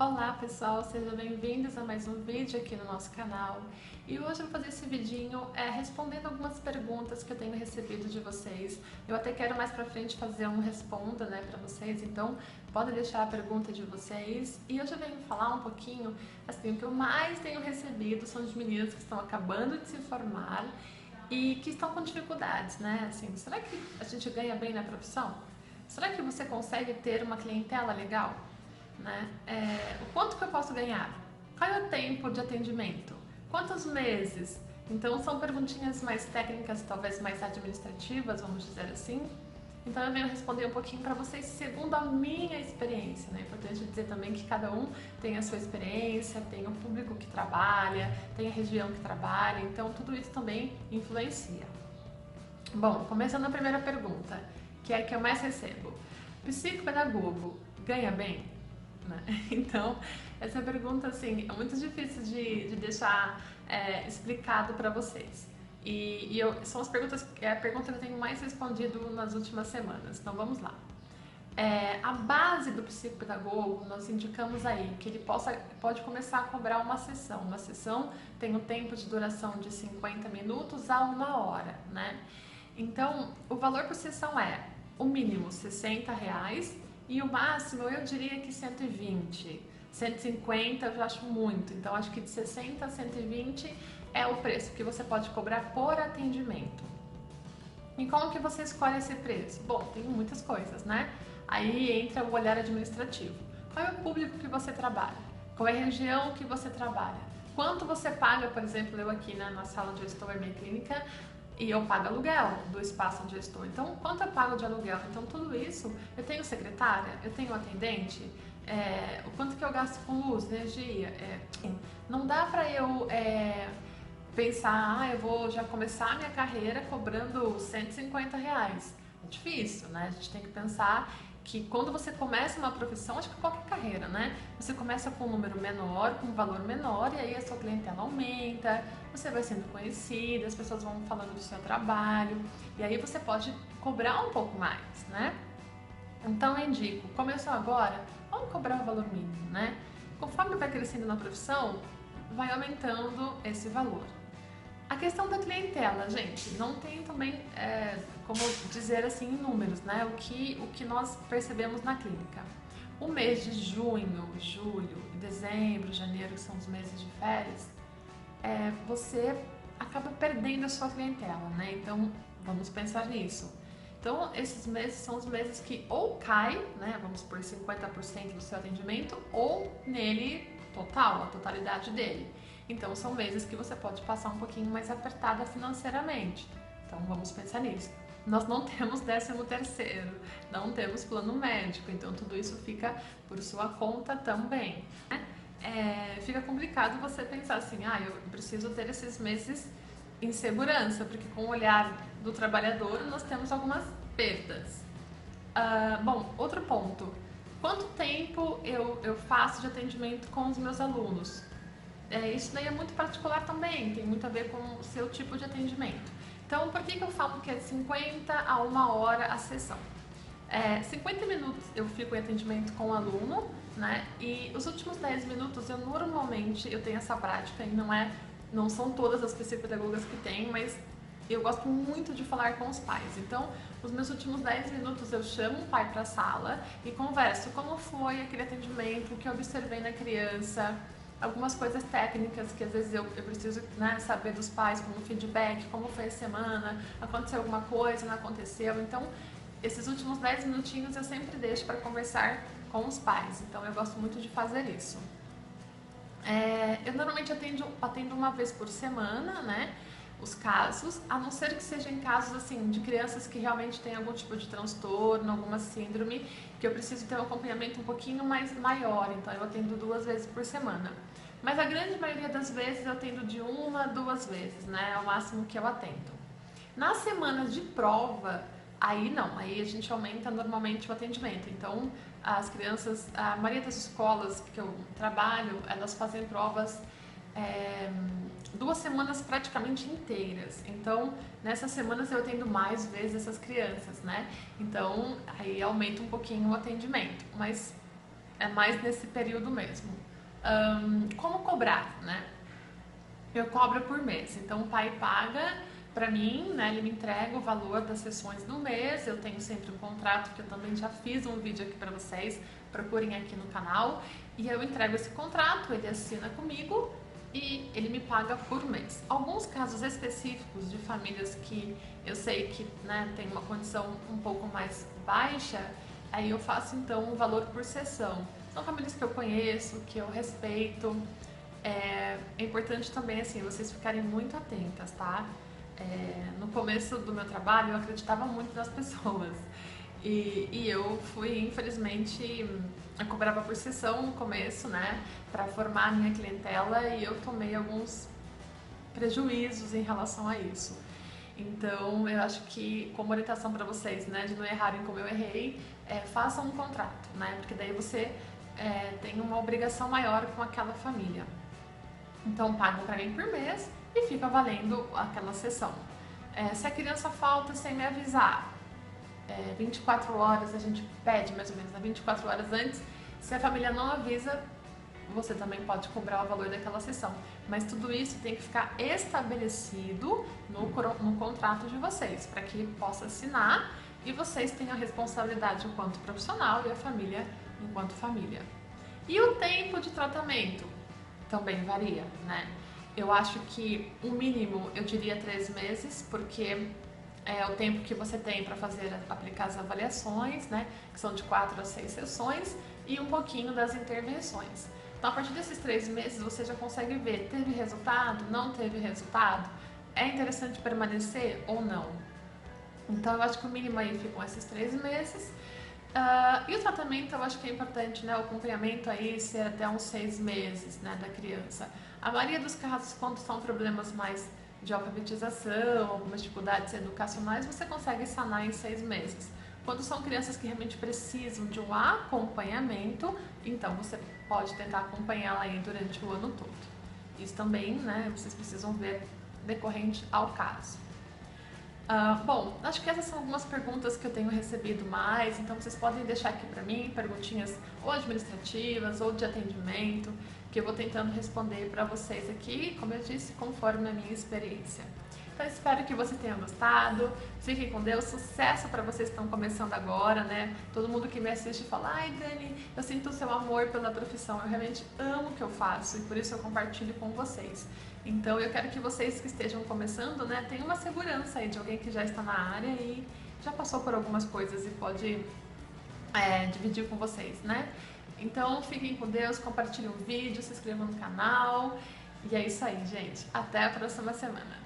Olá pessoal, sejam bem-vindos a mais um vídeo aqui no nosso canal. E hoje eu vou fazer esse vidinho respondendo algumas perguntas que eu tenho recebido de vocês. Eu até quero mais pra frente fazer um responda, pra vocês, então podem deixar a pergunta de vocês. E hoje eu venho falar um pouquinho, assim, o que eu mais tenho recebido são de meninas que estão acabando de se formar e que estão com dificuldades, Assim, será que a gente ganha bem na profissão? Será que você consegue ter uma clientela legal? O quanto que eu posso ganhar? Qual é o tempo de atendimento? Quantos meses? Então são perguntinhas mais técnicas, talvez mais administrativas, vamos dizer assim. Então eu venho responder um pouquinho para vocês segundo a minha experiência, É importante dizer também que cada um tem a sua experiência, tem o público que trabalha, tem a região que trabalha, então tudo isso também influencia. Bom, começando a primeira pergunta, que é a que eu mais recebo. Psicopedagogo ganha bem? Então, essa pergunta assim, é muito difícil de deixar explicado para vocês. São as perguntas, a pergunta que eu tenho mais respondido nas últimas semanas. Então vamos lá. A base do psicopedagogo, nós indicamos aí que ele pode começar a cobrar uma sessão. Uma sessão tem um tempo de duração de 50 minutos a 1 hora, Então, o valor por sessão é o mínimo R$60 e o máximo eu diria que 120, 150 eu já acho muito, então acho que de 60 a 120 é o preço que você pode cobrar por atendimento. E como que você escolhe esse preço? Bom, tem muitas coisas, Aí entra o olhar administrativo. Qual é o público que você trabalha? Qual é a região que você trabalha? Quanto você paga, por exemplo, eu aqui na sala onde eu estou, é minha clínica, e eu pago aluguel do espaço onde eu estou. Então, quanto eu pago de aluguel? Então, tudo isso, eu tenho secretária, eu tenho atendente, o quanto que eu gasto com luz, energia. Não dá pra eu pensar, eu vou já começar a minha carreira cobrando R$150. É difícil, A gente tem que pensar que quando você começa uma profissão, acho que qualquer carreira, Você começa com um número menor, com um valor menor, e aí a sua clientela aumenta, você vai sendo conhecida, as pessoas vão falando do seu trabalho, e aí você pode cobrar um pouco mais, Então eu indico, começou agora, vamos cobrar o valor mínimo, Conforme vai crescendo na profissão, vai aumentando esse valor. A questão da clientela, gente, não tem também como dizer assim em números, O que nós percebemos na clínica. O mês de junho, julho, dezembro, janeiro, que são os meses de férias, você acaba perdendo a sua clientela, Então, vamos pensar nisso. Então, esses meses são os meses que ou cai, vamos por 50% do seu atendimento, ou nele total, a totalidade dele. Então, são meses que você pode passar um pouquinho mais apertada financeiramente. Então, vamos pensar nisso. Nós não temos 13º, não temos plano médico, então tudo isso fica por sua conta também, Fica complicado você pensar assim, eu preciso ter esses meses em segurança, porque com o olhar do trabalhador nós temos algumas perdas. Bom, outro ponto, quanto tempo eu faço de atendimento com os meus alunos? Isso daí é muito particular também, tem muito a ver com o seu tipo de atendimento. Então, por que eu falo que é de 50 a 1 hora a sessão? 50 minutos eu fico em atendimento com o aluno, E os últimos 10 minutos eu normalmente tenho essa prática, e não são todas as psicopedagogas que têm, mas eu gosto muito de falar com os pais. Então, os meus últimos 10 minutos eu chamo o pai para a sala e converso como foi aquele atendimento, o que eu observei na criança, algumas coisas técnicas que às vezes eu preciso saber dos pais, como feedback, como foi a semana, aconteceu alguma coisa, não aconteceu. Então, esses últimos 10 minutinhos eu sempre deixo para conversar com os pais, então eu gosto muito de fazer isso. Eu normalmente atendo uma vez por semana, os casos, a não ser que sejam casos assim de crianças que realmente têm algum tipo de transtorno, alguma síndrome, que eu preciso ter um acompanhamento um pouquinho mais maior, então eu atendo 2 vezes por semana. Mas a grande maioria das vezes eu atendo de 1 a 2 vezes, É o máximo que eu atendo. Nas semanas de prova, aí não, aí a gente aumenta normalmente o atendimento. Então, as crianças, a maioria das escolas que eu trabalho, elas fazem provas 2 semanas praticamente inteiras. Então, nessas semanas eu atendo mais vezes essas crianças, Então, aí aumenta um pouquinho o atendimento. Mas é mais nesse período mesmo. Como cobrar, né? Eu cobro por mês, então o pai paga para mim, né? Ele me entrega o valor das sessões do mês, eu tenho sempre um contrato que eu também já fiz um vídeo aqui para vocês, procurem aqui no canal, e eu entrego esse contrato, ele assina comigo e ele me paga por mês. Alguns casos específicos de famílias que eu sei que, né, tem uma condição um pouco mais baixa, aí eu faço então um valor por sessão. São famílias que eu conheço, que eu respeito. É importante também, assim, vocês ficarem muito atentas, tá? No começo do meu trabalho, eu acreditava muito nas pessoas. E eu fui, infelizmente, eu cobrava por sessão no começo, né? Pra formar a minha clientela, e eu tomei alguns prejuízos em relação a isso. Então, eu acho que, como orientação para vocês, né, de não errarem como eu errei, façam um contrato, né? Porque daí você tem uma obrigação maior com aquela família. Então, pagam para mim por mês e fica valendo aquela sessão. Se a criança falta sem me avisar, 24 horas, a gente pede mais ou menos 24 horas antes. Se a família não avisa, você também pode cobrar o valor daquela sessão. Mas tudo isso tem que ficar estabelecido no contrato de vocês, para que possa assinar e vocês tenham a responsabilidade enquanto profissional e a família enquanto família. E o tempo de tratamento também varia, né? Eu acho que o mínimo, eu diria 3 meses, porque é o tempo que você tem para aplicar as avaliações, né? Que são de 4 a 6 sessões, e um pouquinho das intervenções. Então, a partir desses 3 meses, você já consegue ver, teve resultado, não teve resultado, é interessante permanecer ou não. Então, eu acho que o mínimo aí ficam esses 3 meses. E o tratamento, eu acho que é importante, né? O acompanhamento aí ser até uns 6 meses, né, da criança. A maioria dos casos, quando são problemas mais de alfabetização, algumas dificuldades educacionais, você consegue sanar em 6 meses. Quando são crianças que realmente precisam de um acompanhamento, então você pode tentar acompanhá-la aí durante o ano todo. Isso também, né, vocês precisam ver decorrente ao caso. Bom, acho que essas são algumas perguntas que eu tenho recebido mais, então vocês podem deixar aqui para mim perguntinhas ou administrativas ou de atendimento, que eu vou tentando responder para vocês aqui, como eu disse, conforme a minha experiência. Então espero que vocês tenham gostado, fiquem com Deus, sucesso para vocês que estão começando agora, né? Todo mundo que me assiste fala, ai Dani, eu sinto o seu amor pela profissão, eu realmente amo o que eu faço e por isso eu compartilho com vocês. Então eu quero que vocês que estejam começando, né, tenham uma segurança aí de alguém que já está na área e já passou por algumas coisas e pode dividir com vocês, né? Então fiquem com Deus, compartilhem o vídeo, se inscrevam no canal e é isso aí, gente. Até a próxima semana.